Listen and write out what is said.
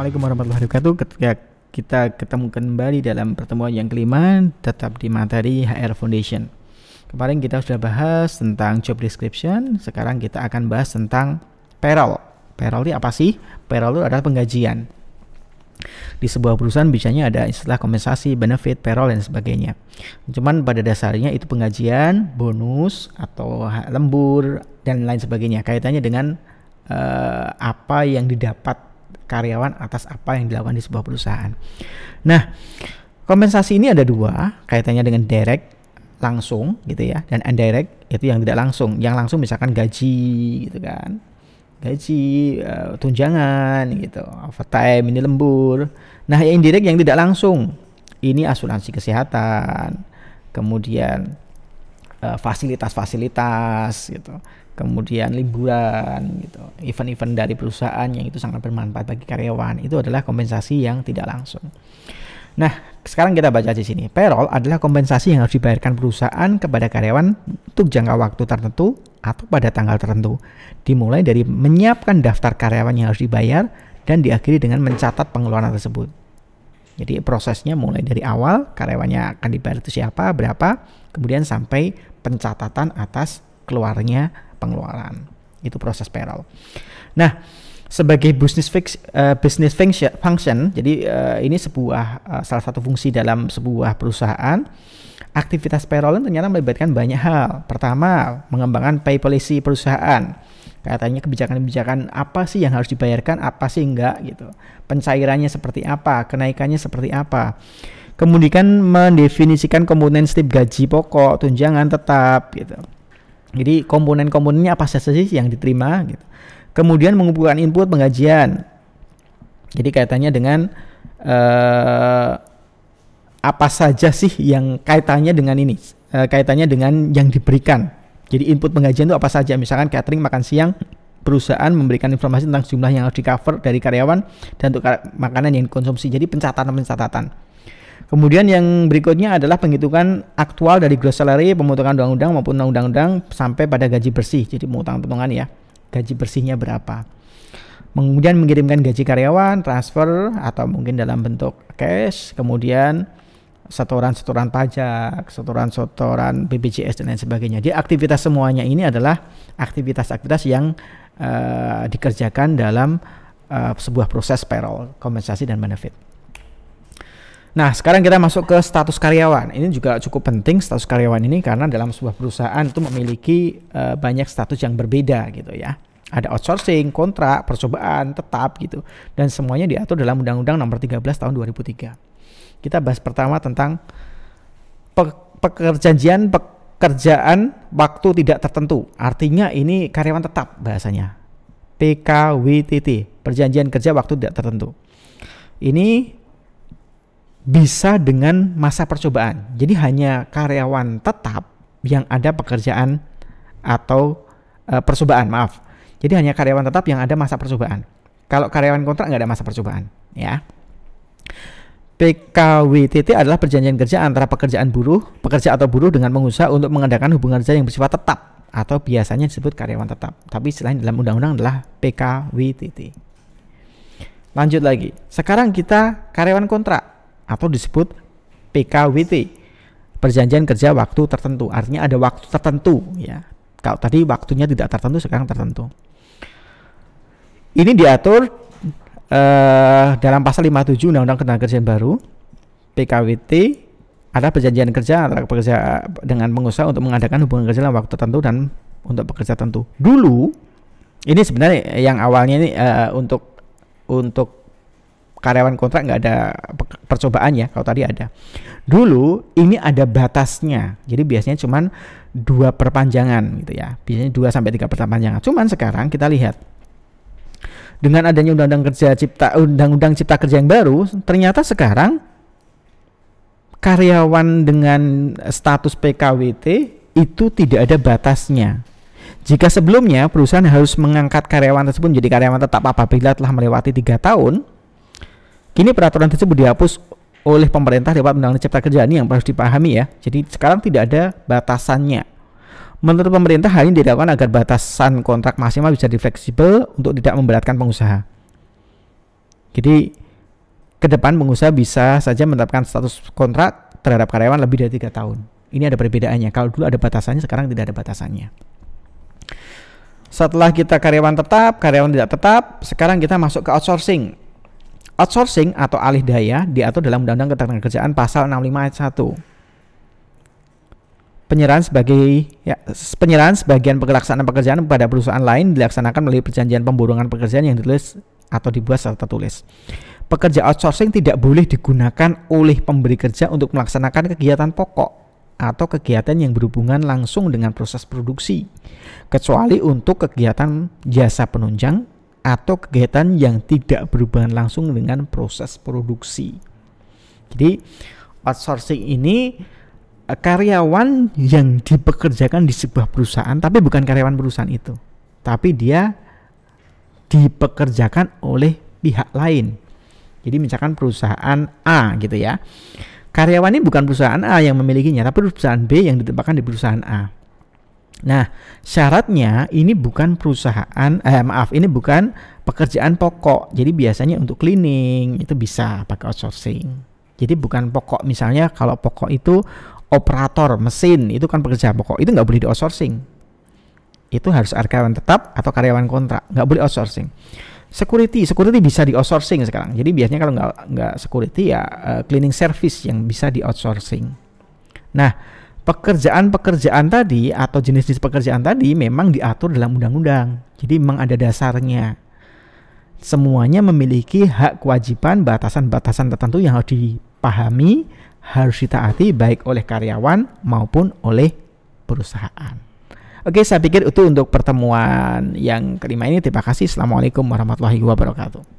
Assalamualaikum warahmatullahi wabarakatuh. Ketika kita ketemu kembali dalam pertemuan yang kelima, tetap di materi HR Foundation. Kemarin kita sudah bahas tentang job description. Sekarang kita akan bahas tentang payroll. Payroll ini apa sih? Payroll itu adalah penggajian. Di sebuah perusahaan biasanya ada istilah kompensasi, benefit, payroll dan sebagainya. Cuman pada dasarnya itu penggajian, bonus atau lembur dan lain sebagainya. Kaitannya dengan apa yang didapat karyawan atas apa yang dilakukan di sebuah perusahaan. Nah, kompensasi ini ada dua, kaitannya dengan direct langsung gitu ya, dan indirect itu yang tidak langsung. Yang langsung misalkan gaji gitu kan, gaji, tunjangan gitu, overtime, ini lembur. Nah, yang indirect yang tidak langsung ini asuransi kesehatan, kemudian fasilitas-fasilitas gitu, kemudian liburan gitu, event-event dari perusahaan yang itu sangat bermanfaat bagi karyawan. Itu adalah kompensasi yang tidak langsung. Nah, sekarang kita baca di sini. Payroll adalah kompensasi yang harus dibayarkan perusahaan kepada karyawan untuk jangka waktu tertentu atau pada tanggal tertentu, dimulai dari menyiapkan daftar karyawan yang harus dibayar dan diakhiri dengan mencatat pengeluaran tersebut. Jadi prosesnya mulai dari awal karyawannya akan dibayar itu siapa, berapa, kemudian sampai pencatatan atas keluarnya pengeluaran. Itu proses payroll. Nah, sebagai business function, jadi ini sebuah salah satu fungsi dalam sebuah perusahaan. Aktivitas payroll ternyata melibatkan banyak hal. Pertama, mengembangkan pay policy perusahaan. Katanya kebijakan-kebijakan apa sih yang harus dibayarkan, apa sih enggak gitu. Pencairannya seperti apa, kenaikannya seperti apa. Kemudian mendefinisikan komponen stip gaji pokok, tunjangan tetap gitu. Jadi komponen-komponennya apa saja sih yang diterima gitu. Kemudian mengumpulkan input penggajian. Jadi kaitannya dengan apa saja sih yang kaitannya dengan ini, kaitannya dengan yang diberikan. Jadi input penggajian itu apa saja, misalkan catering, makan siang, perusahaan memberikan informasi tentang jumlah yang harus di cover dari karyawan dan untuk makanan yang dikonsumsi. Jadi pencatatan. Kemudian yang berikutnya adalah penghitungan aktual dari gross salary, pemotongan undang-undang maupun undang-undang sampai pada gaji bersih. Jadi potongan ya, gaji bersihnya berapa. Kemudian mengirimkan gaji karyawan, transfer atau mungkin dalam bentuk cash, kemudian setoran pajak, setoran BPJS dan lain sebagainya. Jadi aktivitas semuanya ini adalah aktivitas-aktivitas yang dikerjakan dalam sebuah proses payroll, kompensasi dan benefit. Nah, sekarang kita masuk ke status karyawan. Ini juga cukup penting status karyawan ini karena dalam sebuah perusahaan itu memiliki banyak status yang berbeda gitu ya. Ada outsourcing, kontrak, percobaan, tetap gitu. Dan semuanya diatur dalam Undang-Undang Nomor 13 Tahun 2003. Kita bahas pertama tentang pekerjaan waktu tidak tertentu. Artinya ini karyawan tetap bahasanya. PKWTT, perjanjian kerja waktu tidak tertentu. Ini bisa dengan masa percobaan. Jadi hanya karyawan tetap yang ada pekerjaan atau percobaan, maaf. Jadi hanya karyawan tetap yang ada masa percobaan. Kalau karyawan kontrak nggak ada masa percobaan, ya. PKWTT adalah perjanjian kerja antara pekerja atau buruh dengan pengusaha untuk mengadakan hubungan kerja yang bersifat tetap atau biasanya disebut karyawan tetap. Tapi selain dalam undang-undang adalah PKWTT. Lanjut lagi. Sekarang kita karyawan kontrak atau disebut PKWT, perjanjian kerja waktu tertentu. Artinya ada waktu tertentu ya. Kalau tadi waktunya tidak tertentu, sekarang tertentu. Ini diatur dalam pasal 57 Undang-Undang Ketenagakerjaan baru. PKWT adalah perjanjian kerja antara pekerja dengan pengusaha untuk mengadakan hubungan kerja dalam waktu tertentu dan untuk pekerja tertentu. Dulu ini sebenarnya yang awalnya ini untuk karyawan kontrak nggak ada percobaan ya, kalau tadi ada. Dulu ini ada batasnya, jadi biasanya cuma 2 perpanjangan gitu ya, biasanya 2 sampai 3 perpanjangan. Cuman sekarang kita lihat dengan adanya Undang-Undang Cipta Kerja yang baru, ternyata sekarang karyawan dengan status PKWT itu tidak ada batasnya. Jika sebelumnya perusahaan harus mengangkat karyawan tersebut menjadi karyawan tetap apabila telah melewati 3 tahun, kini peraturan tersebut dihapus oleh pemerintah lewat Undang-Undang Cipta Kerja. Ini yang harus dipahami ya. Jadi sekarang tidak ada batasannya. Menurut pemerintah, hal ini dilakukan agar batasan kontrak maksimal bisa difleksibel untuk tidak memberatkan pengusaha. Jadi ke depan pengusaha bisa saja menetapkan status kontrak terhadap karyawan lebih dari 3 tahun. Ini ada perbedaannya. Kalau dulu ada batasannya, sekarang tidak ada batasannya. Setelah kita karyawan tetap, karyawan tidak tetap, sekarang kita masuk ke outsourcing. Outsourcing atau alih daya diatur dalam Undang-Undang Ketenagakerjaan pasal 65 ayat 1. Penyerahan sebagian pelaksanaan pekerjaan kepada perusahaan lain dilaksanakan melalui perjanjian pemborongan pekerjaan yang ditulis atau dibuat secara tertulis. Pekerja outsourcing tidak boleh digunakan oleh pemberi kerja untuk melaksanakan kegiatan pokok atau kegiatan yang berhubungan langsung dengan proses produksi, kecuali untuk kegiatan jasa penunjang atau kegiatan yang tidak berhubungan langsung dengan proses produksi. Jadi outsourcing ini karyawan yang dipekerjakan di sebuah perusahaan, tapi bukan karyawan perusahaan itu, tapi dia dipekerjakan oleh pihak lain. Jadi misalkan perusahaan A gitu ya, karyawan ini bukan perusahaan A yang memilikinya, tapi perusahaan B yang ditempatkan di perusahaan A. Nah, syaratnya ini bukan ini bukan pekerjaan pokok. Jadi biasanya untuk cleaning itu bisa pakai outsourcing. Jadi bukan pokok, misalnya kalau pokok itu operator mesin, itu kan pekerjaan pokok, itu nggak boleh di outsourcing. Itu harus karyawan tetap atau karyawan kontrak, nggak boleh outsourcing. Security bisa di outsourcing sekarang. Jadi biasanya kalau nggak security ya cleaning service yang bisa di outsourcing. Nah, pekerjaan tadi atau jenis-jenis pekerjaan tadi memang diatur dalam undang-undang. Jadi memang ada dasarnya. Semuanya memiliki hak kewajiban, batasan-batasan tertentu yang harus dipahami, harus ditaati baik oleh karyawan maupun oleh perusahaan. Oke, saya pikir itu untuk pertemuan yang kelima ini. Terima kasih. Assalamualaikum warahmatullahi wabarakatuh.